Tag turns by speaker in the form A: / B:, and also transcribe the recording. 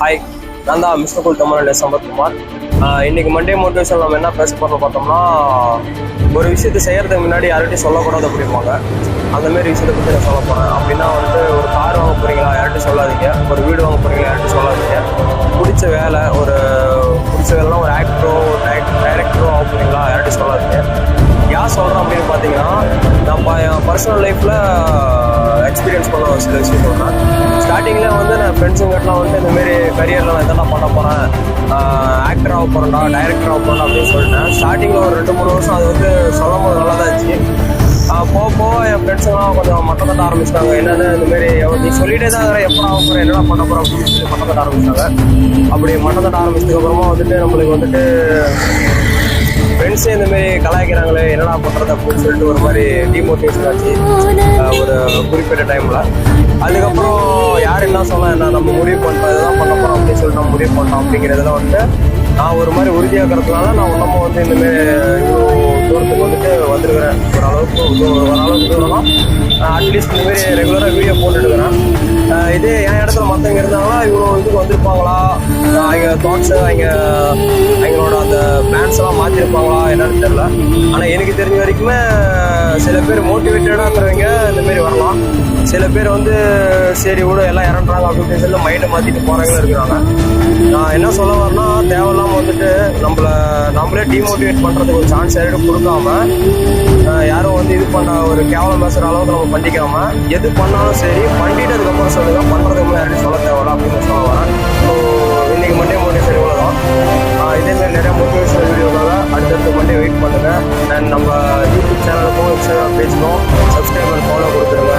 A: Hi, நான் தான் mister Tamil Sampathkumar. இன்னைக்கு மண்டே மோட்டிவேஷன் நம்ம என்ன பேச போகிறோம் பார்த்தோம்னா, ஒரு விஷயத்தை செய்கிறதுக்கு முன்னாடி யார்கிட்டையும் சொல்லக்கூடாது அப்படிம்பாங்க. அந்தமாரி விஷயத்தை பற்றி நான் சொல்ல போகிறேன். அப்படின்னா வந்துட்டு ஒரு கார் வாங்க போகிறீங்களா, யார்கிட்டையும் சொல்லாதீங்க. ஒரு வீடு வாங்க போகிறீங்களா, யார்கிட்டையும் சொல்லாதீங்க. பிடிச்ச வேலைனா ஒரு ஆக்டரோ ஒரு டைரக்டரோ ஆக போகிறீங்களா, யார்கிட்டையும் சொல்லாதீங்க. யார் சொல்கிறேன் அப்படின்னு பார்த்தீங்கன்னா, நான் என் பர்சனல் லைஃப்பில் எக்ஸ்பீரியன்ஸ் பண்ண ஒரு சில விஷயம் சொல்கிறேன். ஸ்டார்டிங்கில் வந்து நான் ஃப்ரெண்ட்ஸுங்கிட்டலாம் வந்து இந்தமாரி கரியரில் நான் இதெல்லாம் பண்ண போகிறேன், ஆக்டர் ஆக போகிறேன்டா, டைரக்டர் ஆக போகிறேன் அப்படின்னு சொல்லிட்டேன். ஸ்டார்டிங்கில் ஒரு 2-3 வருஷம் அது வந்து சொல்லும் போது நல்லா தான் இருந்துச்சு. போக போக என் ஃப்ரெண்ட்ஸுங்களாம் கொஞ்சம் மட்டம் தட்ட ஆரம்பிச்சிட்டாங்க. என்னென்னு இந்தமாரி நீ சொல்லிட்டே தான் இருக்கிற, எப்போ ஆக போகிறேன், என்னடா பண்ண போகிறேன் அப்படின்னு சொல்லி மட்டம் தட்ட ஆரம்பிச்சிட்டாங்க. அப்படி மட்டம் தட்ட ஆரம்பிச்சதுக்கப்புறமா வந்துட்டு நம்மளுக்கு வந்துட்டு ஃப்ரெண்ட்ஸே இந்தமாரி கலாய்க்கிறாங்களே, என்னடா பண்ணுறது அப்படின்னு சொல்லிட்டு ஒரு மாதிரி டிமோட்டிவேஷன் ஆச்சு ஒரு குறிப்பிட்ட டைமில். அதுக்கப்புறம் யார் என்ன சொன்னால் என்ன, நம்ம முடிவு பண்ணிட்டோம், இதெல்லாம் பண்ண போகிறோம் அப்படின்னு சொல்லிட்டு நம்ம முடிவு பண்ணிட்டோம் அப்படிங்கிறதுல வந்துட்டு நான் ஒரு மாதிரி உறுதியாகிறதுனால நான் இன்னமும் வந்து இந்தமாரி தூரத்துக்கு வந்துட்டு வந்துருக்கிறேன். ஓரளவுக்கு தூரமாக அட்லீஸ்ட் இந்தமாரி ரெகுலராக வீடியோ போட்டுட்டுருக்கிறேன். இதே என் இடத்துல மற்றவங்க இருந்தாங்கன்னா இவ்வளோ இதுக்கு வந்திருப்பாங்களா, அவங்க தாட்ஸு அவங்களோட அந்த பிளான்ஸ் எல்லாம் மாற்றிருப்பாங்களா என்னன்னு தெரியல. ஆனால் எனக்கு தெரிஞ்ச வரைக்குமே சில பேர் மோட்டிவேட்டடாக இருக்கிறவங்க இந்தமாரி வரலாம். சில பேர் வந்து சரி விட எல்லாம் இறங்குறாங்க அப்படின்னு சொல்லி மைண்டை மாற்றிட்டு போகிறவங்களும் இருக்கிறாங்க. நான் என்ன சொல்ல வரேன்னா, தேவையில்லாமல் வந்துட்டு நம்மளே டிமோட்டிவேட் பண்ணுறதுக்கு ஒரு சான்ஸ் யாரும் கொடுக்காம, யாரும் வந்து இது பண்ண ஒரு கேவலம் பேசுகிற அளவுக்கு நம்ம பண்ணிக்காம, எது பண்ணாலும் சரி பண்ணிட்டு அதுக்கப்புறம் சொல்லுங்க, பண்ணுறதுக்கு யாரையும் சொல்ல தேவையில்ல அப்படின்னு சொல்ல வரேன். ஸோ இன்றைக்கி மண்டே மோட்டிவேஷன் இவ்வளோ தான். இதேமாதிரி நிறையா மோட்டிவேஷனல் வீடியோக்காக அடுத்தடுத்து மண்டே வெயிட் பண்ணுங்கள். அண்ட் நம்ம யூடியூப் சேனலுக்கும் இன்ஸ்டாகிராம் பேஜுக்கும் சப்ஸ்கிரைபர் ஃபாலோ கொடுத்துருங்க.